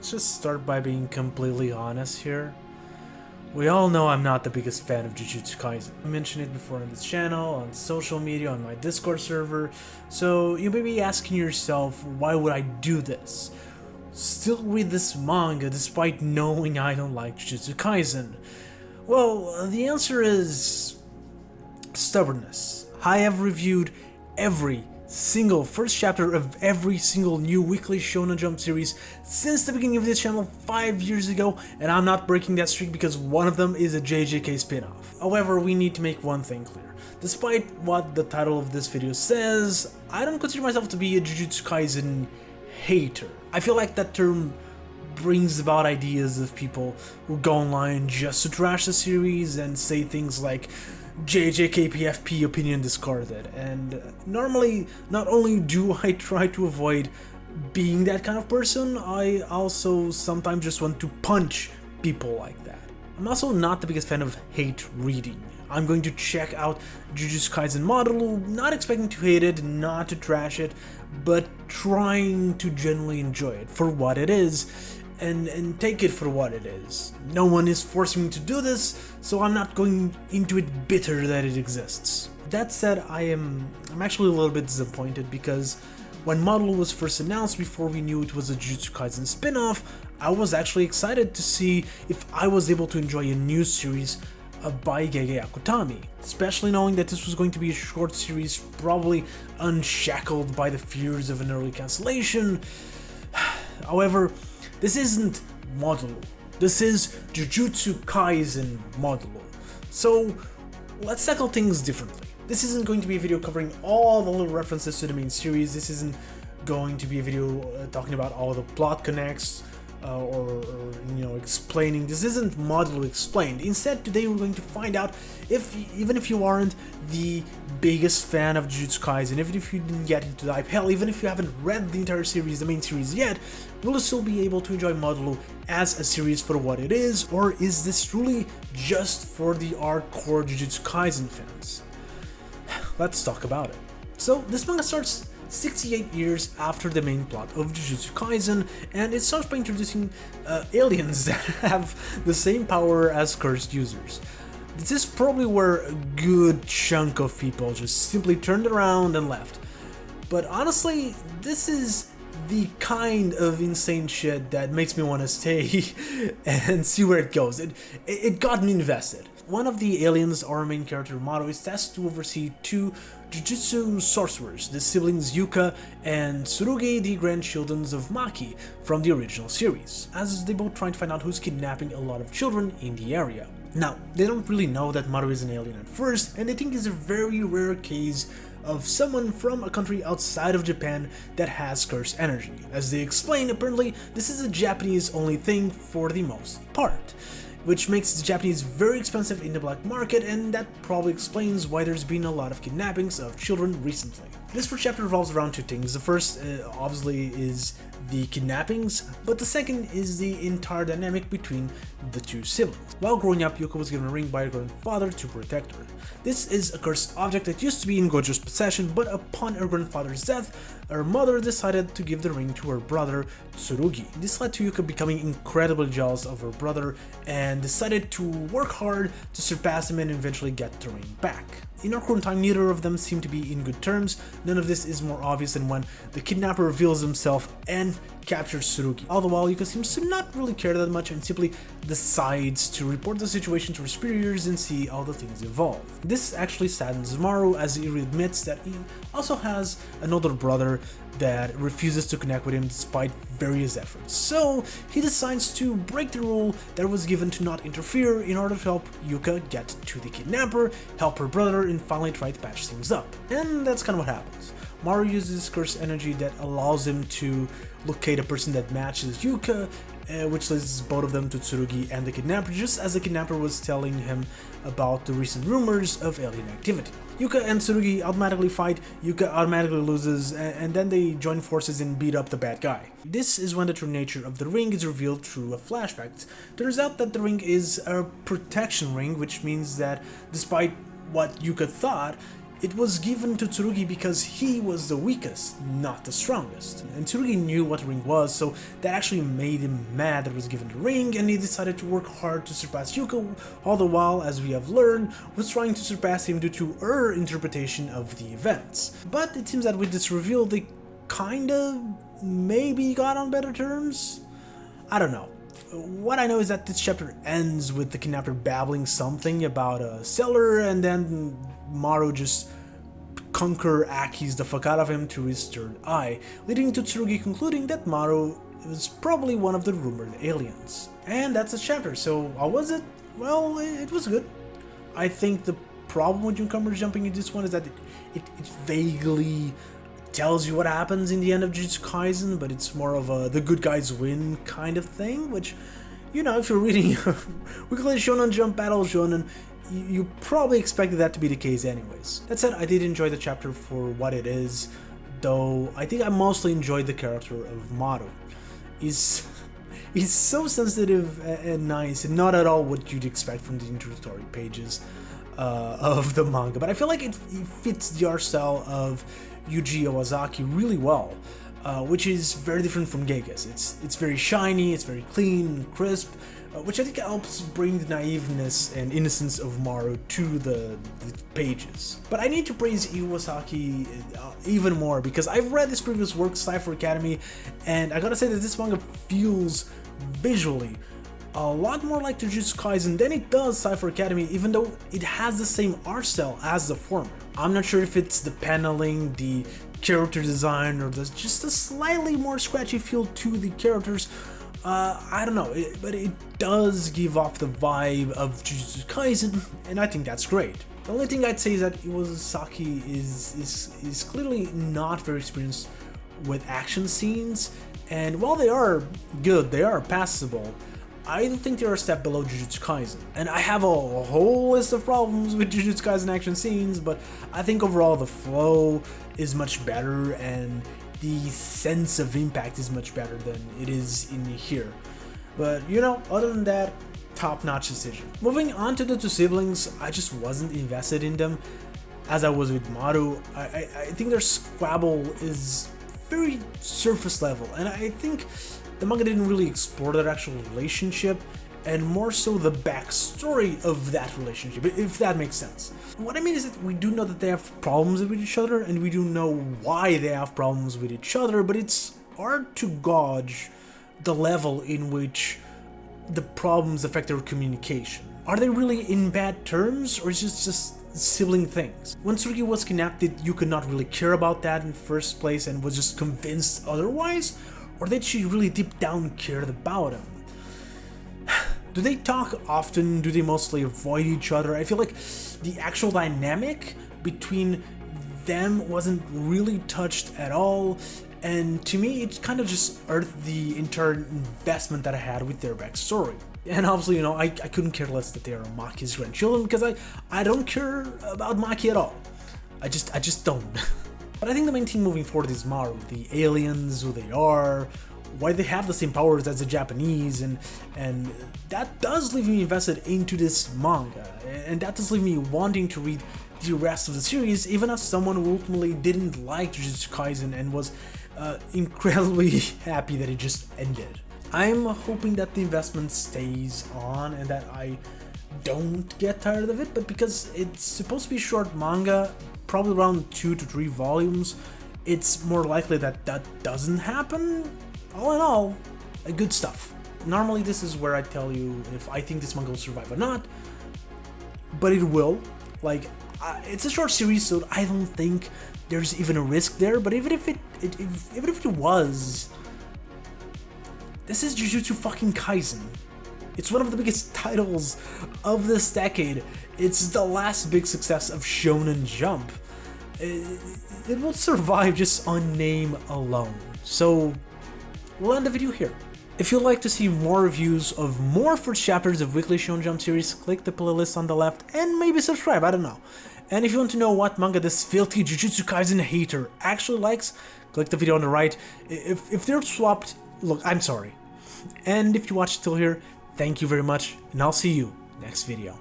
let's just start by being completely honest here. We all know I'm not the biggest fan of Jujutsu Kaisen. I mentioned it before on this channel, on social media, on my Discord server, so you may be asking yourself, why would I do this? Still read this manga despite knowing I don't like Jujutsu Kaisen? Well, the answer is stubbornness. I have reviewed every single first chapter of every single new weekly Shonen Jump series since the beginning of this channel 5 years ago, and I'm not breaking that streak because one of them is a JJK spin-off. However, we need to make one thing clear. Despite what the title of this video says, I don't consider myself to be a Jujutsu Kaisen hater. I feel like that term brings about ideas of people who go online just to trash the series and say things like JJK PFP opinion discarded, and normally not only do I try to avoid being that kind of person, I also sometimes just want to punch people like that. I'm also not the biggest fan of hate reading. I'm going to check out Jujutsu Kaisen Modulo, not expecting to hate it, not to trash it, but trying to genuinely enjoy it for what it is, and take it for what it is. No one is forcing me to do this, so I'm not going into it bitter that it exists. That said, I'm actually a little bit disappointed because when Modulo was first announced, before we knew it was a Jujutsu Kaisen spin-off, I was actually excited to see if I was able to enjoy a new series by Gege Akutami, especially knowing that this was going to be a short series, probably unshackled by the fears of an early cancellation. However, this isn't Modulo. This is Jujutsu Kaisen Modulo. So let's tackle things differently. This isn't going to be a video covering all the little references to the main series. This isn't going to be a video talking about all the plot connects or explaining. This isn't Modulo explained. Instead, today we're going to find out if, even if you aren't the biggest fan of Jujutsu Kaisen, even if you didn't get into the hype, hell, even if you haven't read the entire series, the main series yet, will you still be able to enjoy Modulo as a series for what it is, or is this truly just for the hardcore Jujutsu Kaisen fans? Let's talk about it. So, this manga starts 68 years after the main plot of Jujutsu Kaisen, and it starts by introducing aliens that have the same power as cursed users. This is probably where a good chunk of people just simply turned around and left. But honestly, this is the kind of insane shit that makes me want to stay and see where it goes. It got me invested. One of the aliens, our main character Maru, is tasked to oversee two Jujutsu sorcerers, the siblings Yuka and Tsurugi, the grandchildren of Maki from the original series, as they both try to find out who's kidnapping a lot of children in the area. Now, they don't really know that Maru is an alien at first, and they think it's a very rare case of someone from a country outside of Japan that has cursed energy. As they explain, apparently this is a Japanese-only thing for the most part, which makes the Japanese very expensive in the black market, and that probably explains why there's been a lot of kidnappings of children recently. This first chapter revolves around two things. The first, obviously, is the kidnappings, but the second is the entire dynamic between the two siblings. While growing up, Yuka was given a ring by her grandfather to protect her. This is a cursed object that used to be in Gojo's possession, but upon her grandfather's death, her mother decided to give the ring to her brother Tsurugi. This led to Yuka becoming incredibly jealous of her brother and decided to work hard to surpass him and eventually get the ring back. In our current time, neither of them seem to be in good terms. None of this is more obvious than when the kidnapper reveals himself and captures Tsurugi. All the while, Yuka seems to not really care that much and simply decides to report the situation to her superiors and see how the things evolve. This actually saddens Maru, as he admits that he also has an older brother that refuses to connect with him despite various efforts. So he decides to break the rule that was given to not interfere in order to help Yuka get to the kidnapper, help her brother, and finally try to patch things up. And that's kind of what happens. Maru uses cursed energy that allows him to locate a person that matches Yuka, which leads both of them to Tsurugi and the kidnapper, just as the kidnapper was telling him about the recent rumors of alien activity. Yuka and Tsurugi automatically fight, Yuka automatically loses, and then they join forces and beat up the bad guy. This is when the true nature of the ring is revealed through a flashback. It turns out that the ring is a protection ring, which means that despite what Yuka thought, it was given to Tsurugi because he was the weakest, not the strongest. And Tsurugi knew what the ring was, so that actually made him mad that he was given the ring, and he decided to work hard to surpass Yuko, all the while, as we have learned, was trying to surpass him due to her interpretation of the events. But it seems that with this reveal, they kinda maybe got on better terms? I don't know. What I know is that this chapter ends with the kidnapper babbling something about a cellar, and then Maru just Akis the fuck out of him through his third eye, leading to Tsurugi concluding that Maru was probably one of the rumored aliens. And that's the chapter, so how was it? Well, it was good. I think the problem with newcomers jumping into this one is that it vaguely tells you what happens in the end of Jujutsu Kaisen, but it's more of a the good guys win kind of thing, which, you know, if you're reading Weekly Shonen Jump Battle Shonen, you probably expected that to be the case anyways. That said, I did enjoy the chapter for what it is, though I think I mostly enjoyed the character of Maru. He's so sensitive and nice, and not at all what you'd expect from the introductory pages of the manga, but I feel like it fits the art style of Yuji Iwasaki really well, which is very different from Gega's. It's very shiny, it's very clean and crisp, which I think helps bring the naiveness and innocence of Maru to the pages. But I need to praise Iwasaki even more, because I've read his previous work, Cypher Academy, and I gotta say that this manga feels visually a lot more like Jujutsu Kaisen than it does Cypher Academy, even though it has the same art style as the former. I'm not sure if it's the paneling, the character design, or just a slightly more scratchy feel to the characters. I don't know, but it does give off the vibe of Jujutsu Kaisen, and I think that's great. The only thing I'd say is that Iwasaki is clearly not very experienced with action scenes, and while they are good, they are passable, I don't think they're a step below Jujutsu Kaisen. And I have a whole list of problems with Jujutsu Kaisen action scenes, but I think overall the flow is much better and the sense of impact is much better than it is in here. But, you know, other than that, top-notch decision. Moving on to the two siblings, I just wasn't invested in them as I was with Maru. I think their squabble is very surface level, and I think the manga didn't really explore their actual relationship, and more so the backstory of that relationship, if that makes sense. What I mean is that we do know that they have problems with each other, and we do know why they have problems with each other, but it's hard to gauge the level in which the problems affect their communication. Are they really in bad terms, or is it just sibling things? When Tsurugi was kidnapped, did Yuka not really care about that in the first place and was just convinced otherwise? Or did she really deep down care about him? Do they talk often? Do they mostly avoid each other? I feel like the actual dynamic between them wasn't really touched at all, and to me it kind of just earthed the entire investment that I had with their backstory. And obviously, you know, I couldn't care less that they are Maki's grandchildren, because I don't care about Maki at all. I just don't. But I think the main thing moving forward is Maru, the aliens, who they are, why they have the same powers as the Japanese, and that does leave me invested into this manga, and that does leave me wanting to read the rest of the series, even as someone who ultimately didn't like Jujutsu Kaisen and was incredibly happy that it just ended. I'm hoping that the investment stays on and that I don't get tired of it, but because it's supposed to be short manga, probably around 2 to 3 volumes, it's more likely that that doesn't happen. All in all, good stuff. Normally this is where I tell you if I think this manga will survive or not, but it will. Like, it's a short series, so I don't think there's even a risk there, but even if it was, this is Jujutsu fucking Kaisen. It's one of the biggest titles of this decade. It's the last big success of Shonen Jump. It will survive just on name alone. So we'll end the video here. If you'd like to see more reviews of more first chapters of Weekly Shonen Jump series, click the playlist on the left and maybe subscribe, I don't know. And if you want to know what manga this filthy Jujutsu Kaisen hater actually likes, click the video on the right. If they're swapped, look, I'm sorry. And if you watched till here, thank you very much, and I'll see you next video.